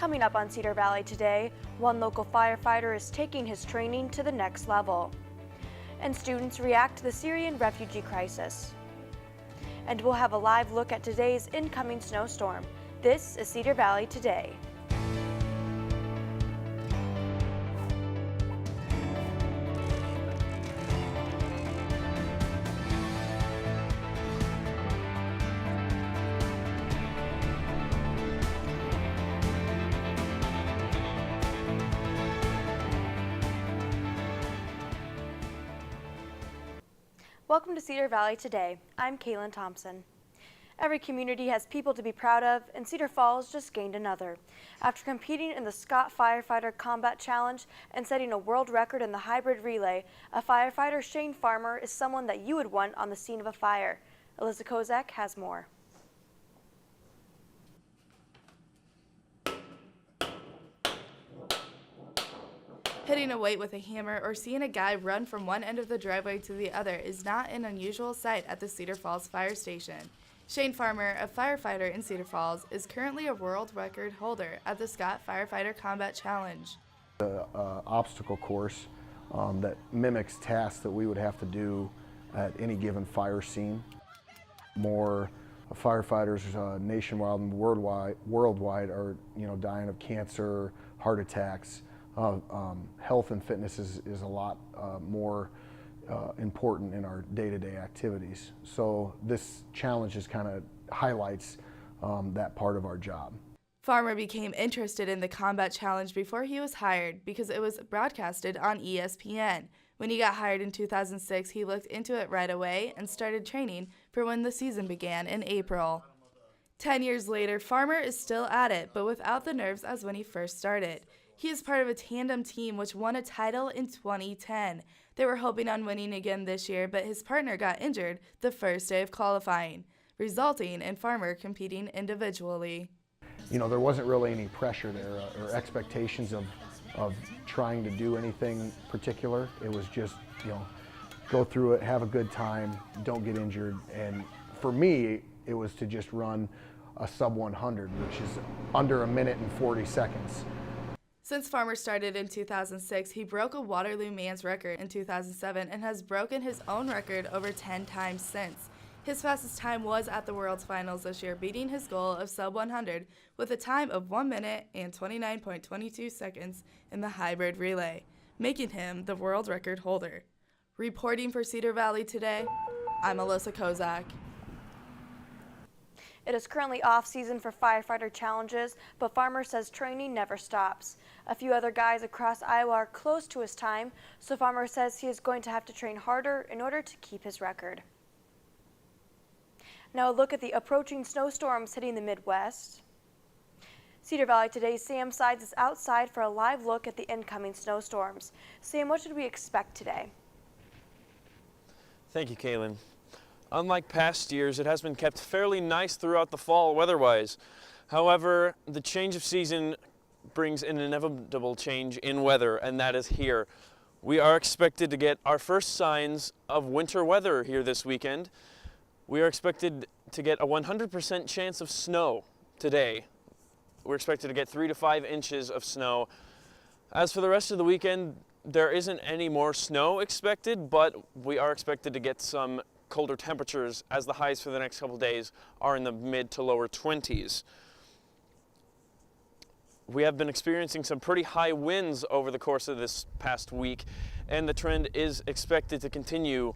Coming up on Cedar Valley today, one local firefighter is taking his training to the next level. And students react to the Syrian refugee crisis. And we'll have a live look at today's incoming snowstorm. This is Cedar Valley Today. Welcome to Cedar Valley Today. I'm Kaylin Thompson. Every community has people to be proud of, and Cedar Falls just gained another. After competing in the Scott Firefighter Combat Challenge and setting a world record in the hybrid relay, a firefighter, Shane Farmer, is someone that you would want on the scene of a fire. Alyssa Kozak has more. Hitting a weight with a hammer or seeing a guy run from one end of the driveway to the other is not an unusual sight at the Cedar Falls Fire Station. Shane Farmer, a firefighter in Cedar Falls, is currently a world record holder at the Scott Firefighter Combat Challenge. The obstacle course that mimics tasks that we would have to do at any given fire scene. More firefighters nationwide and worldwide are dying of cancer, heart attacks. Health and fitness is a lot more important in our day-to-day activities. So this challenge just kind of highlights that part of our job. Farmer became interested in the combat challenge before he was hired because it was broadcasted on ESPN. When he got hired in 2006, he looked into it right away and started training for when the season began in April. 10 years later, Farmer is still at it, but without the nerves as when he first started. He is part of a tandem team which won a title in 2010. They were hoping on winning again this year, but his partner got injured the first day of qualifying, resulting in Farmer competing individually. There wasn't really any pressure there or expectations of trying to do anything particular. It was just, go through it, have a good time, don't get injured. And for me, it was to just run a sub 100, which is under a minute and 40 seconds. Since Farmer started in 2006, he broke a Waterloo man's record in 2007 and has broken his own record over 10 times since. His fastest time was at the World's Finals this year, beating his goal of sub 100 with a time of 1 minute and 29.22 seconds in the hybrid relay, making him the world record holder. Reporting for Cedar Valley Today, I'm Alyssa Kozak. It is currently off-season for firefighter challenges, but Farmer says training never stops. A few other guys across Iowa are close to his time, so Farmer says he is going to have to train harder in order to keep his record. Now a look at the approaching snowstorms hitting the Midwest. Cedar Valley Today's Sam Sides is outside for a live look at the incoming snowstorms. Sam, what should we expect today? Thank you, Kaylin. Unlike past years, it has been kept fairly nice throughout the fall weather-wise. However, the change of season brings an inevitable change in weather, and that is here. We are expected to get our first signs of winter weather here this weekend. We are expected to get a 100% chance of snow today. We're expected to get 3 to 5 inches of snow. As for the rest of the weekend, there isn't any more snow expected, but we are expected to get some colder temperatures as the highs for the next couple days are in the mid to lower 20s. We have been experiencing some pretty high winds over the course of this past week, and the trend is expected to continue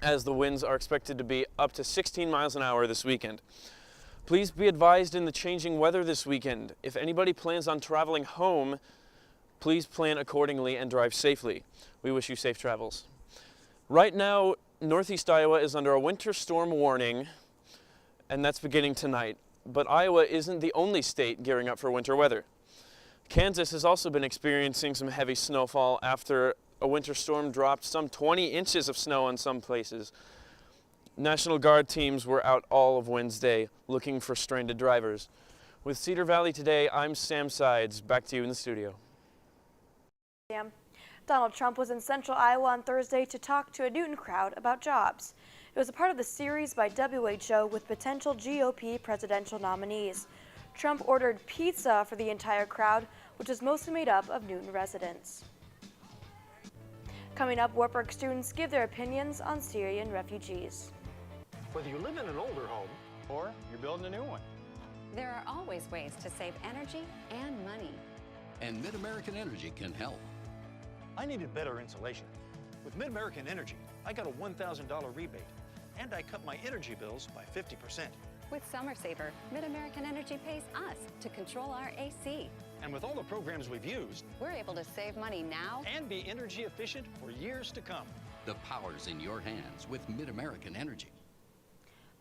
as the winds are expected to be up to 16 miles an hour this weekend. Please be advised in the changing weather this weekend. If anybody plans on traveling home, please plan accordingly and drive safely. We wish you safe travels. Right now, Northeast Iowa is under a winter storm warning, and that's beginning tonight. But Iowa isn't the only state gearing up for winter weather. Kansas has also been experiencing some heavy snowfall after a winter storm dropped some 20 inches of snow in some places. National Guard teams were out all of Wednesday looking for stranded drivers. With Cedar Valley Today, I'm Sam Sides. Back to you in the studio. Sam. Donald Trump was in central Iowa on Thursday to talk to a Newton crowd about jobs. It was a part of the series by WHO with potential GOP presidential nominees. Trump ordered pizza for the entire crowd, which is mostly made up of Newton residents. Coming up, Wartburg students give their opinions on Syrian refugees. Whether you live in an older home or you're building a new one, there are always ways to save energy and money. And Mid-American Energy can help. I needed better insulation. With Mid-American Energy, I got a $1,000 rebate, and I cut my energy bills by 50%. With Summer Saver, Mid-American Energy pays us to control our AC. And with all the programs we've used, we're able to save money now and be energy efficient for years to come. The power's in your hands with Mid-American Energy.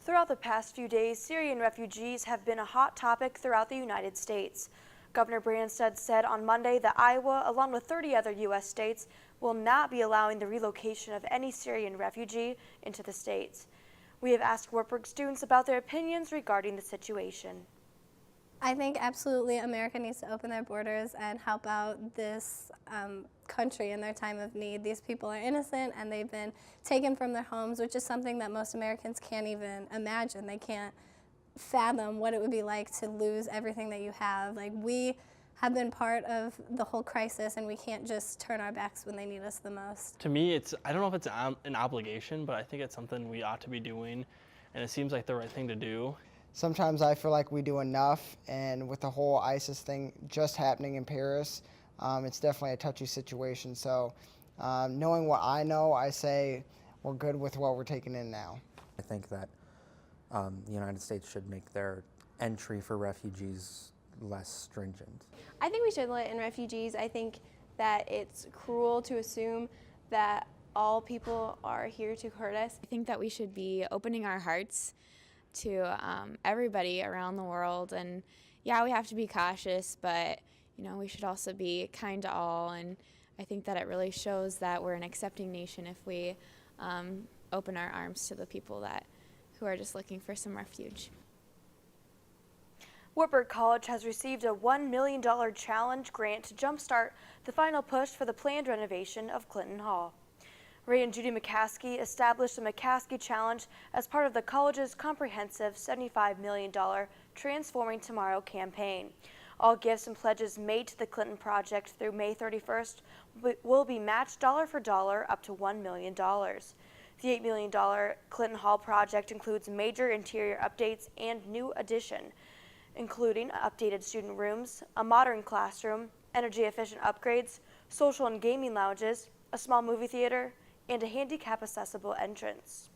Throughout the past few days, Syrian refugees have been a hot topic throughout the United States. Governor Branstad said on Monday that Iowa, along with 30 other U.S. states, will not be allowing the relocation of any Syrian refugee into the states. We have asked Wartburg students about their opinions regarding the situation. I think absolutely America needs to open their borders and help out this country in their time of need. These people are innocent and they've been taken from their homes, which is something that most Americans can't even imagine. They can't fathom what it would be like to lose everything that you have. Like, we have been part of the whole crisis and we can't just turn our backs when they need us the most. To me, I don't know if it's an obligation, but I think it's something we ought to be doing, and it seems like the right thing to do. Sometimes I feel like we do enough, and with the whole ISIS thing just happening in Paris, it's definitely a touchy situation. So knowing what I know, I say we're good with what we're taking in now. I think that the United States should make their entry for refugees less stringent. I think we should let in refugees. I think that it's cruel to assume that all people are here to hurt us. I think that we should be opening our hearts to everybody around the world, and yeah, we have to be cautious, but we should also be kind to all, and I think that it really shows that we're an accepting nation if we open our arms to the people who are just looking for some refuge. Wartburg College has received a $1 million challenge grant to jumpstart the final push for the planned renovation of Clinton Hall. Ray and Judy McCaskey established the McCaskey Challenge as part of the college's comprehensive $75 million Transforming Tomorrow campaign. All gifts and pledges made to the Clinton project through May 31st will be matched dollar for dollar up to $1 million. The $8 million Clinton Hall project includes major interior updates and new addition, including updated student rooms, a modern classroom, energy-efficient upgrades, social and gaming lounges, a small movie theater, and a handicap-accessible entrance.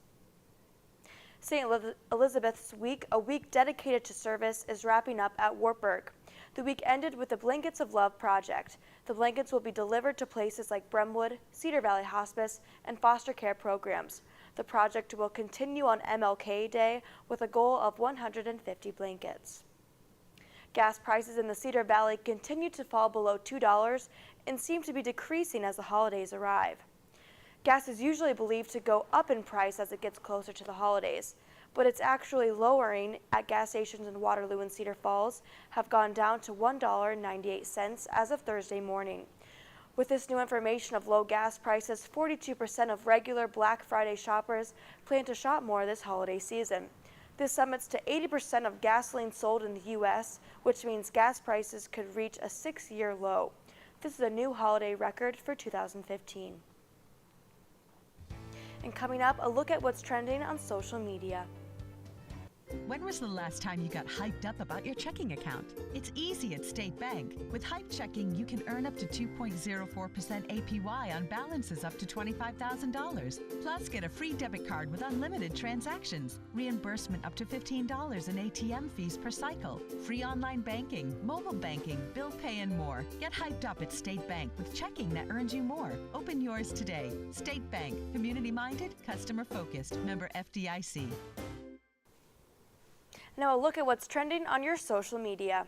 St. Elizabeth's Week, a week dedicated to service, is wrapping up at Wartburg. The week ended with the Blankets of Love project. The blankets will be delivered to places like Bremwood, Cedar Valley Hospice, and foster care programs. The project will continue on MLK Day with a goal of 150 blankets. Gas prices in the Cedar Valley continue to fall below $2 and seem to be decreasing as the holidays arrive. Gas is usually believed to go up in price as it gets closer to the holidays, but it's actually lowering at gas stations in Waterloo and Cedar Falls have gone down to $1.98 as of Thursday morning. With this new information of low gas prices, 42% of regular Black Friday shoppers plan to shop more this holiday season. This summits to 80% of gasoline sold in the U.S., which means gas prices could reach a 6-year low. This is a new holiday record for 2015. And coming up, a look at what's trending on social media. When was the last time you got hyped up about your checking account? It's easy at State Bank. With Hype Checking, you can earn up to 2.04% APY on balances up to $25,000. Plus, get a free debit card with unlimited transactions, reimbursement up to $15 in ATM fees per cycle, free online banking, mobile banking, bill pay, and more. Get hyped up at State Bank with checking that earns you more. Open yours today. State Bank. Community-minded, customer-focused. Member FDIC. Now a look at what's trending on your social media.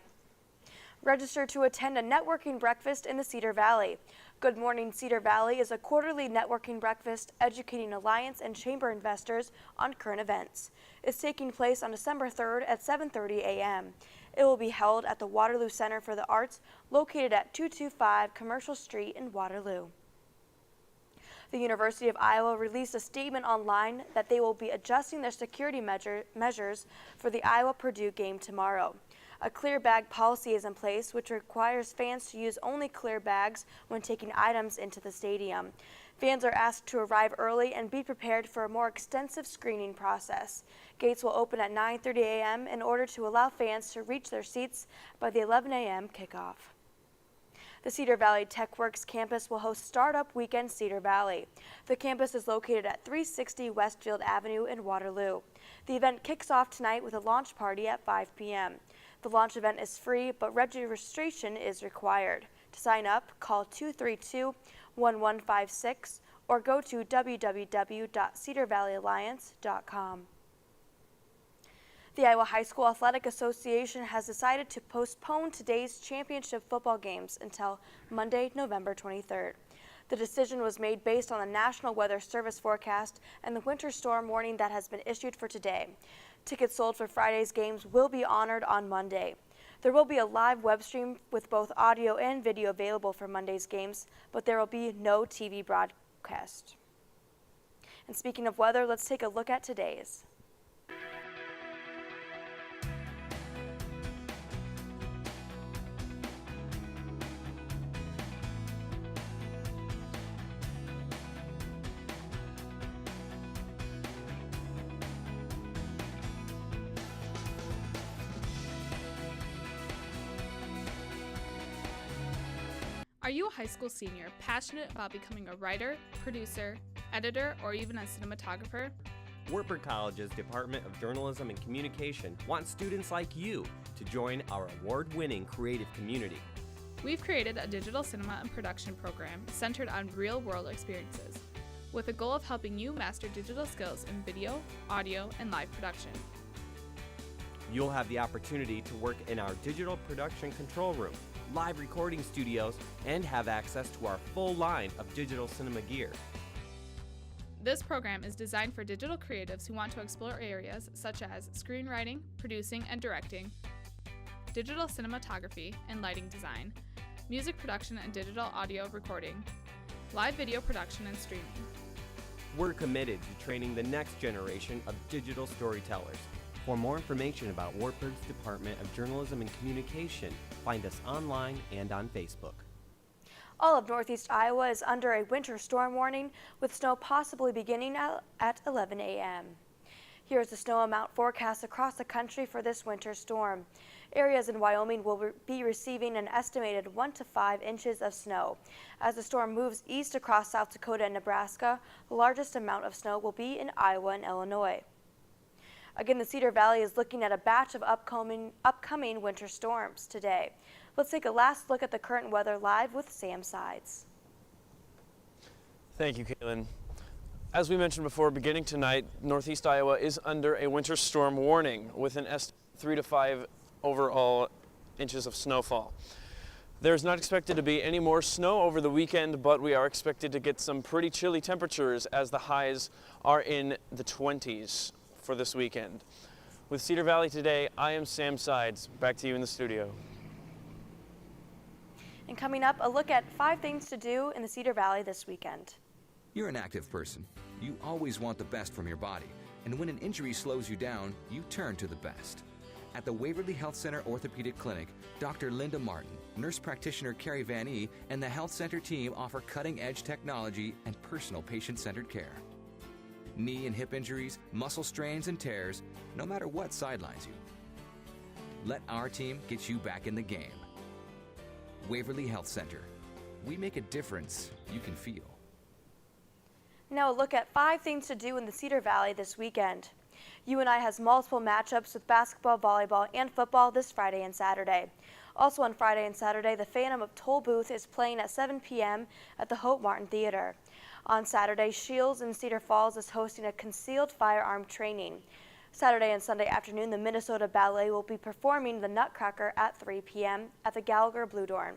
Register to attend a networking breakfast in the Cedar Valley. Good Morning Cedar Valley is a quarterly networking breakfast educating Alliance and Chamber investors on current events. It's taking place on December 3rd at 7:30 a.m. It will be held at the Waterloo Center for the Arts, located at 225 Commercial Street in Waterloo. The University of Iowa released a statement online that they will be adjusting their security measures for the Iowa-Purdue game tomorrow. A clear bag policy is in place, which requires fans to use only clear bags when taking items into the stadium. Fans are asked to arrive early and be prepared for a more extensive screening process. Gates will open at 9:30 a.m. in order to allow fans to reach their seats by the 11 a.m. kickoff. The Cedar Valley TechWorks campus will host Startup Weekend Cedar Valley. The campus is located at 360 Westfield Avenue in Waterloo. The event kicks off tonight with a launch party at 5 p.m. The launch event is free, but registration is required. To sign up, call 232-1156 or go to www.cedarvalleyalliance.com. The Iowa High School Athletic Association has decided to postpone today's championship football games until Monday, November 23rd. The decision was made based on the National Weather Service forecast and the winter storm warning that has been issued for today. Tickets sold for Friday's games will be honored on Monday. There will be a live web stream with both audio and video available for Monday's games, but there will be no TV broadcast. And speaking of weather, let's take a look at today's. Are you a high school senior passionate about becoming a writer, producer, editor, or even a cinematographer? Wartburg College's Department of Journalism and Communication wants students like you to join our award-winning creative community. We've created a digital cinema and production program centered on real-world experiences, with a goal of helping you master digital skills in video, audio, and live production. You'll have the opportunity to work in our digital production control room, live recording studios, and have access to our full line of digital cinema gear. This program is designed for digital creatives who want to explore areas such as screenwriting, producing and directing, digital cinematography and lighting design, music production and digital audio recording, live video production and streaming. We're committed to training the next generation of digital storytellers. For more information about Wartburg's Department of Journalism and Communication, find us online and on Facebook. All of northeast Iowa is under a winter storm warning, with snow possibly beginning at 11 a.m. Here's the snow amount forecast across the country for this winter storm. Areas in Wyoming will be receiving an estimated 1 to 5 inches of snow. As the storm moves east across South Dakota and Nebraska, the largest amount of snow will be in Iowa and Illinois. Again, the Cedar Valley is looking at a batch of upcoming winter storms today. Let's take a last look at the current weather live with Sam Sides. Thank you, Caitlin. As we mentioned before, beginning tonight, northeast Iowa is under a winter storm warning with an estimated 3 to 5 overall inches of snowfall. There's not expected to be any more snow over the weekend, but we are expected to get some pretty chilly temperatures as the highs are in the 20s for this weekend. With Cedar Valley Today, I am Sam Sides. Back to you in the studio. And coming up, a look at 5 things to do in the Cedar Valley this weekend. You're an active person. You always want the best from your body. And when an injury slows you down, you turn to the best. At the Waverly Health Center Orthopedic Clinic, Dr. Linda Martin, nurse practitioner Carrie Van E, and the Health Center team offer cutting-edge technology and personal patient-centered care. Knee and hip injuries, muscle strains and tears, no matter what sidelines you. Let our team get you back in the game. Waverly Health Center. We make a difference you can feel. Now a look at 5 things to do in the Cedar Valley this weekend. UNI has multiple matchups with basketball, volleyball, and football this Friday and Saturday. Also on Friday and Saturday, the Phantom of Toll Booth is playing at 7 p.m. at the Hope Martin Theater. On Saturday, Shields in Cedar Falls is hosting a concealed firearm training. Saturday and Sunday afternoon, the Minnesota Ballet will be performing the Nutcracker at 3 p.m. at the Gallagher Blue Dorn.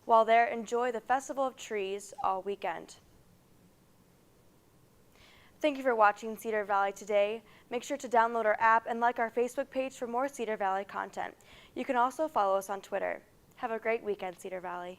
While there, enjoy the Festival of Trees all weekend. Thank you for watching Cedar Valley Today. Make sure to download our app and like our Facebook page for more Cedar Valley content. You can also follow us on Twitter. Have a great weekend, Cedar Valley.